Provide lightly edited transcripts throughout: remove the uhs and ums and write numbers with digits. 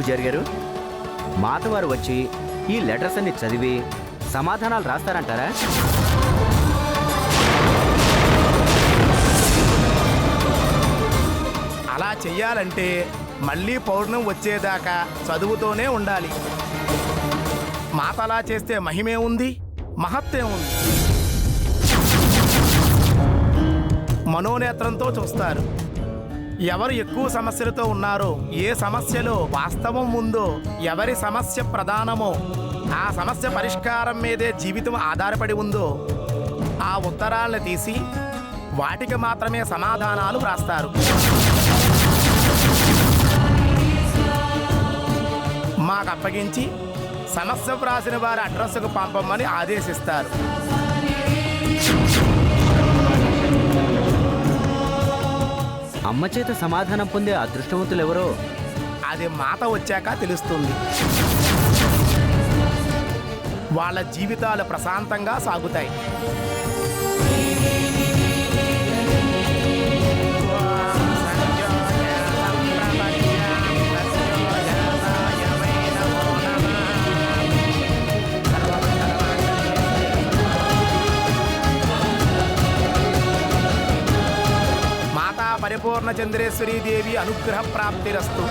పూజారి గారు, మాతవారు వచ్చి ఈ లెటర్స్ అన్ని చదివి సమాధానాలు రాస్తారంటారా? అలా చెయ్యాలంటే మళ్ళీ పౌర్ణం వచ్చేదాకా చదువుతూనే ఉండాలి. మాత అలా చేస్తే మహిమే ఉంది, మహత్తే ఉంది. మనోనేత్రంతో చూస్తారు. ఎవరు ఎక్కువ సమస్యలతో ఉన్నారో, ఏ సమస్యలో వాస్తవం ఉందో, ఎవరి సమస్య ప్రధానమో, ఆ సమస్య పరిష్కారం మీదే జీవితం ఆధారపడి ఉందో ఆ ఉత్తరాలను తీసి వాటికి మాత్రమే సమాధానాలు వ్రాస్తారు. మాకు అప్పగించి సమస్య వ్రాసిన వారి అడ్రస్కు పంపమని ఆదేశిస్తారు. అమ్మ చేత సమాధానం పొందే అదృష్టవంతులు ఎవరో అది మాత వచ్చాక తెలుస్తుంది. వాళ్ళ జీవితాలు ప్రశాంతంగా సాగుతాయి. మాతా పరిపూర్ణ చంద్రేశ్వరీ దేవి అనుగ్రహ ప్రాప్తిరస్తు.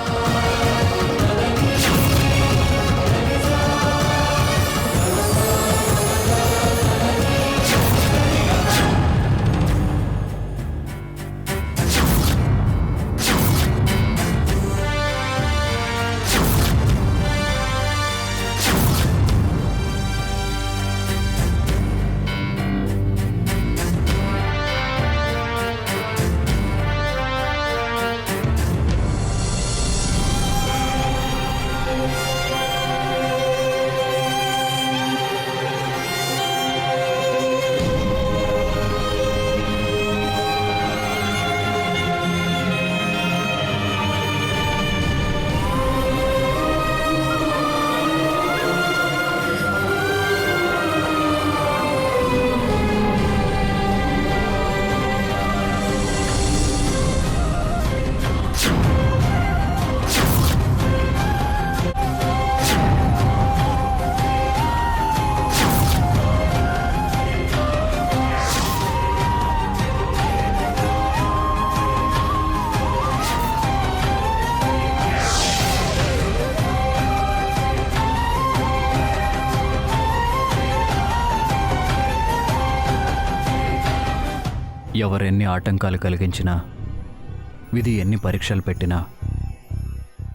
ఎవరెన్ని ఆటంకాలు కలిగించినా, విధి ఎన్ని పరీక్షలు పెట్టినా,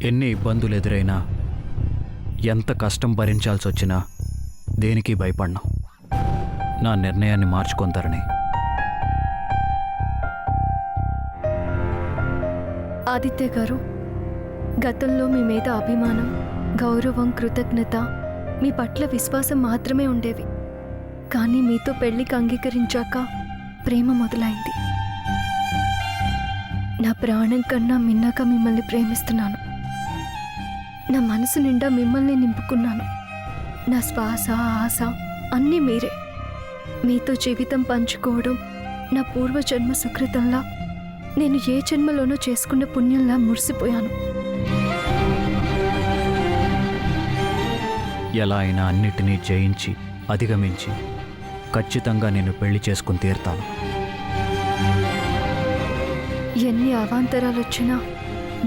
ఎన్ని ఇబ్బందులు ఎదురైనా, ఎంత కష్టం భరించాల్సి వచ్చినా దేనికి భయపడ్నా. నా నిర్ణయాన్ని మార్చుకుంటారని. ఆదిత్య గారు, గతంలో మీ మీద అభిమానం, గౌరవం, కృతజ్ఞత, మీ పట్ల విశ్వాసం మాత్రమే ఉండేవి. కానీ మీతో పెళ్లికి అంగీకరించాక ప్రేమ మొదలైంది. నా ప్రాణం కన్నా మిన్నగా మిమ్మల్ని ప్రేమిస్తున్నాను. నా మనసు నిండా మిమ్మల్ని నింపుకున్నాను. నా శ్వాస, ఆశ అన్నీ మీరే. మీతో జీవితం పంచుకోవడం నా పూర్వజన్మ సుకృతంలా, నేను ఏ జన్మలోనో చేసుకున్న పుణ్యంలా మురిసిపోయాను. ఎలా అయినా అన్నిటినీ జయించి, అధిగమించి ఖచ్చితంగా నేను పెళ్లి చేసుకుని తీరుతాను. ఎన్ని అవాంతరాలు వచ్చినా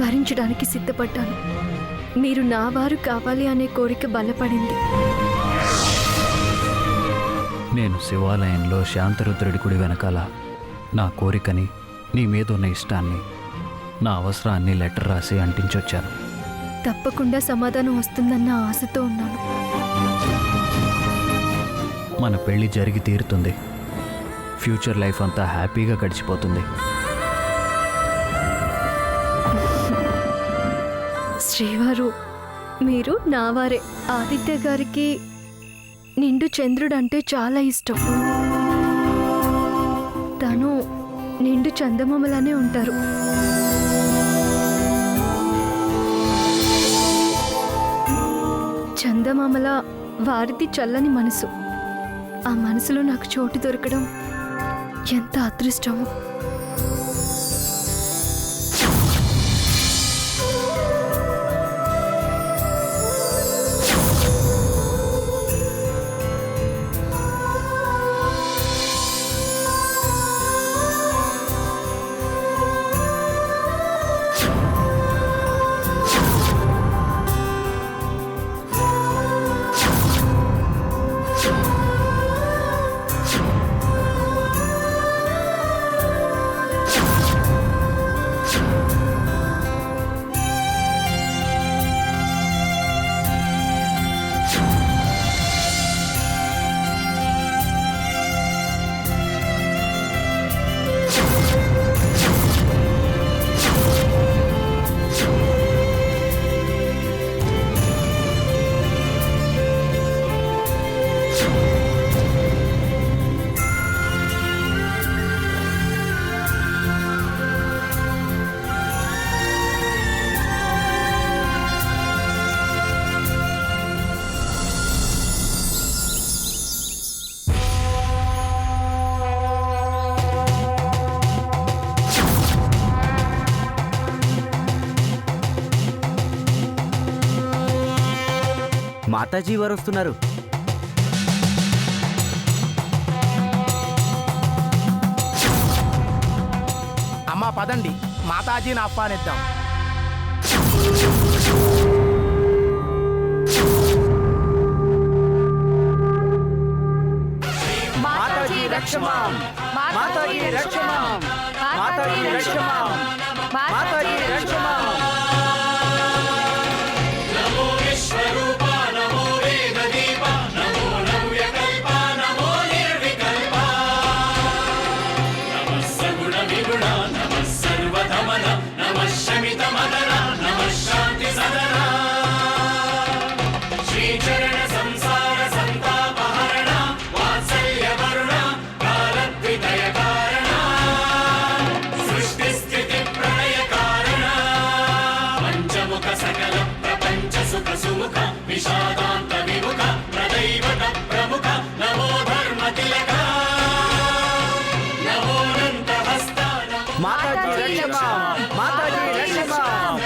భరించడానికి సిద్ధపడ్డాను. మీరు నా వారు కావాలి అనే కోరిక బలపడింది. నేను శివాలయంలో శాంతరుద్రుడి గుడి వెనకాల నా కోరికని, నీ మీద ఉన్న ఇష్టాన్ని, నా అవసరాన్ని లెటర్ రాసి అంటించొచ్చాను. తప్పకుండా సమాధానం వస్తుందన్న ఆశతో ఉన్నాను. మన పెళ్లి జరిగి తీరుతుంది. ఫ్యూచర్ లైఫ్ అంతా హ్యాపీగా గడిచిపోతుంది. శ్రీవారు, మీరు నావారే. ఆదిత్య గారికి నిండు చంద్రుడు అంటే చాలా ఇష్టం. తను నిండు చందమామలానే ఉంటారు. చందమామల వారిది చల్లని మనసు. ఆ మనసులో నాకు చోటు దొరకడం ఎంత అదృష్టమో. మాతాజీ వారు వస్తున్నారు. అమ్మా పదండి, మాతాజీని ఆహ్వానిద్దాం. మాతాజీ రక్షమాం, మాతాజీ రక్షమాం, మాతాజీ రక్షమాం, మాతాజీ రక్షమాం. మాతాజీ రక్షమాం, మాతాజీ రక్షమాం.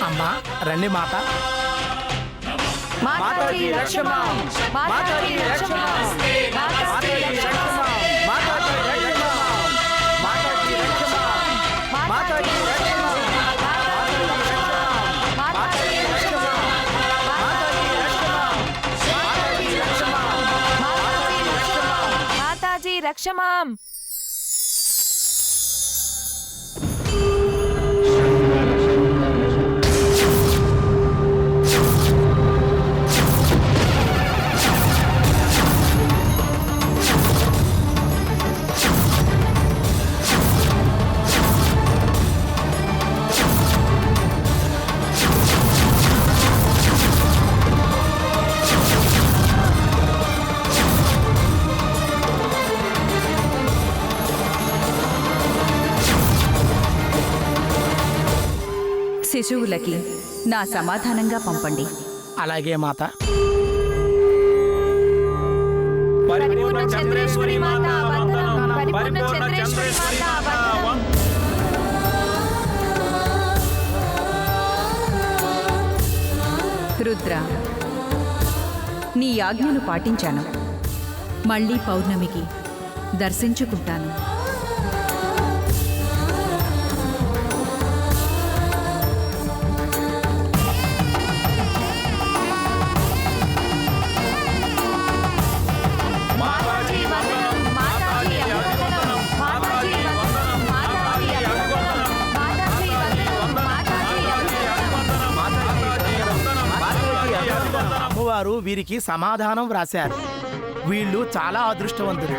అమ్మా రండి మాత. మాతాజీ రక్షమాం, మాతాజీ రక్షమాం, మాతాజీ రక్షమాం, మాతాజీ రక్షమాం, మాతాజీ రక్షమాం, మాతాజీ రక్షమాం, మాతాజీ రక్షమాం, మాతాజీ రక్షమాం, మాతాజీ రక్షమాం, మాతాజీ రక్షమాం. మాతాజీ రక్షమాం. శిశువులకి నా సమాధానంగా పంపండి. అలాగే మాత. పరిపూర్ణ చంద్రేశ్వరి మాత వందనం. పరిపూర్ణ చంద్రేశ్వరి మాత వందనం. రుద్ర, నీ ఆజ్ఞను పాటించాను. మళ్ళీ పౌర్ణమికి దర్శించుకుంటాను. అమ్మవారు వీరికి సమాధానం వ్రాశారు. వీళ్ళు చాలా అదృష్టవంతులు.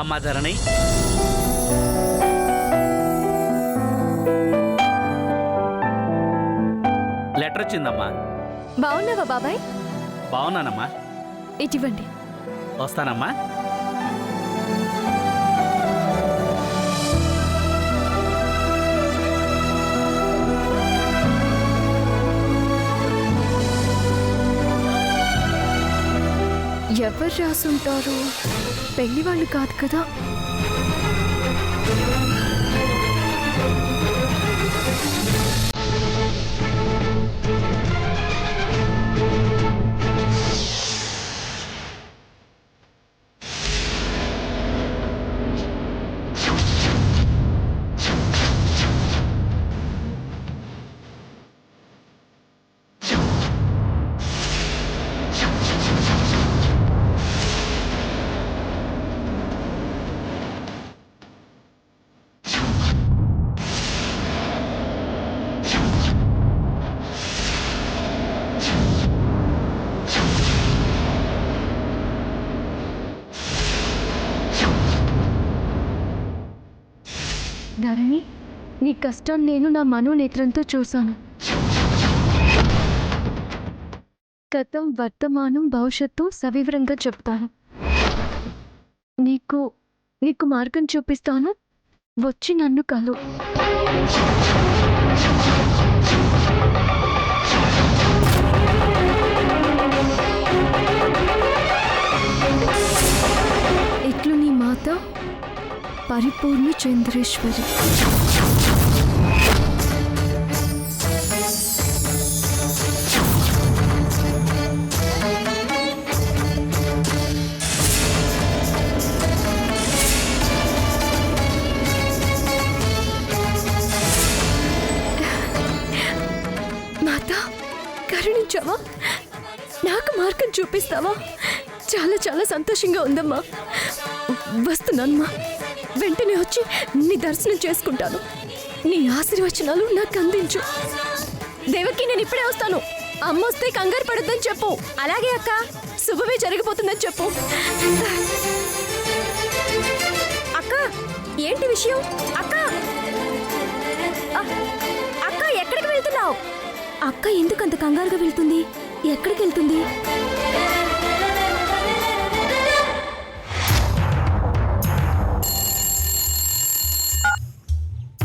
అమ్మా ధరణి, లెటర్ వచ్చిందమ్మా. బాగున్నావా బాబాయ్? బాగున్నానమ్మా. ఇటివ్వండి. వస్తానమ్మా. ఎవరు రాసుంటారు? పెళ్లి వాళ్ళు కాదు కదా? ధరణి, నీ కష్టం నేను నా మనోనేత్రంతో చూశాను. గతం, వర్తమానం, భవిష్యత్తు సవివరంగా చెప్తాను. నీకు మార్గం చూపిస్తాను. వచ్చి నన్ను కలు. ఇట్లు నీ మాత పరిపూర్ణ చంద్రేశ్వరి. మాత, కరుణించావా? నాకు మార్గం చూపిస్తావా? చాలా చాలా సంతోషంగా ఉందమ్మా. వస్తున్నానమ్మా. వెంటనే వచ్చి నీ దర్శనం చేసుకుంటాను. నీ ఆశీర్వచనాలు నాకు అందించు. దేవకి, నేను ఇప్పుడే వస్తాను. అమ్మ వస్తే కంగారు పడొద్దని చెప్పు. అలాగే అక్క, శుభమే జరిగిపోతుందని చెప్పు. అక్క, ఏంటి విషయం? అక్క, అక్క ఎక్కడికి వెళ్తున్నావు? అక్క ఎందుకు అంత కంగారుగా వెళ్తుంది? ఎక్కడికి వెళ్తుంది?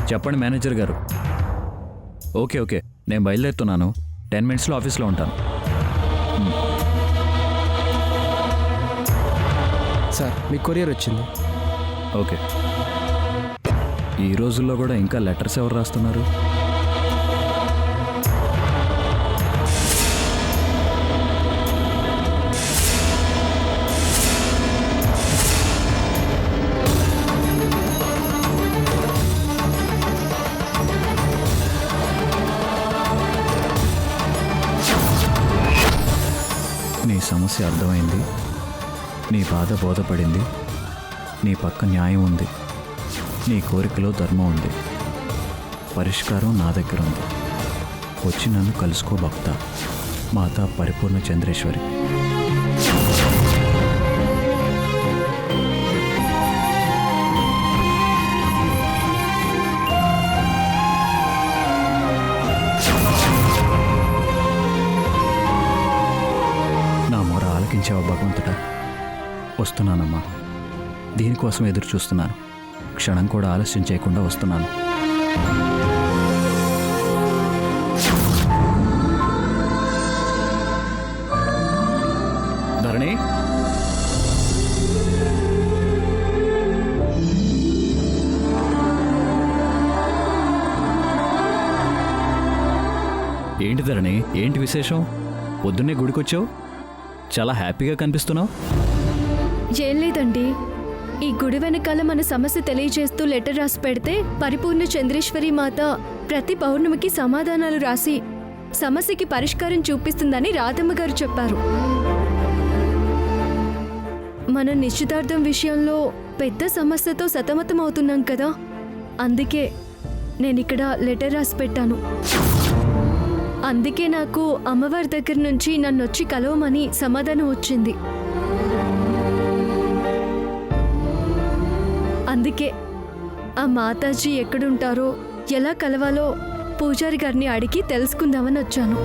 చెప్పండి మేనేజర్ గారు. ఓకే, నేను బయలుదేరుతున్నాను. 10 minutesలో ఆఫీస్లో ఉంటాను. సార్, మీ కొరియర్ వచ్చింది. ఓకే. ఈ రోజుల్లో కూడా ఇంకా లెటర్స్ ఎవరు రాస్తున్నారు? నీ సమస్య అర్థమైంది, నీ బాధ బోధపడింది, నీ పక్క న్యాయం ఉంది, నీ కోరికలో ధర్మం ఉంది, పరిష్కారం నా దగ్గర ఉంది. వచ్చి నన్ను కలుసుకో భక్త. మాతా పరిపూర్ణ చంద్రేశ్వరి. నా మొర ఆలకించావా భగవంతుడా? వస్తున్నానమ్మా. దీనికోసం ఎదురు చూస్తున్నాను. క్షణం కూడా ఆలస్యం చేయకుండా వస్తున్నాను. ధరణి, ఏంటి ధరణి, ఏంటి విశేషం? పొద్దున్నే గుడికొచ్చావు, చాలా హ్యాపీగా కనిపిస్తున్నావు. ఏం లేదండి, ఈ గుడి వెనకాల మన సమస్య తెలియజేస్తూ లెటర్ రాసి పెడితే పరిపూర్ణ చంద్రేశ్వరి మాత ప్రతి పౌర్ణమికి సమాధానాలు రాసి సమస్యకి పరిష్కారం చూపిస్తుందని రాధమ్మ గారు చెప్పారు. మన నిశ్చితార్థం విషయంలో పెద్ద సమస్యతో సతమతం అవుతున్నాం కదా, అందుకే నేను ఇక్కడ లెటర్ రాసి పెట్టాను. అందుకే నాకు అమ్మవారి దగ్గర నుంచి నన్ను వచ్చి కలవమని సమాధానం వచ్చింది. అందుకే ఆ మాతాజీ ఎక్కడుంటారో, ఎలా కలవాలో పూజారి గారిని అడిగి తెలుసుకుందామని వచ్చాను.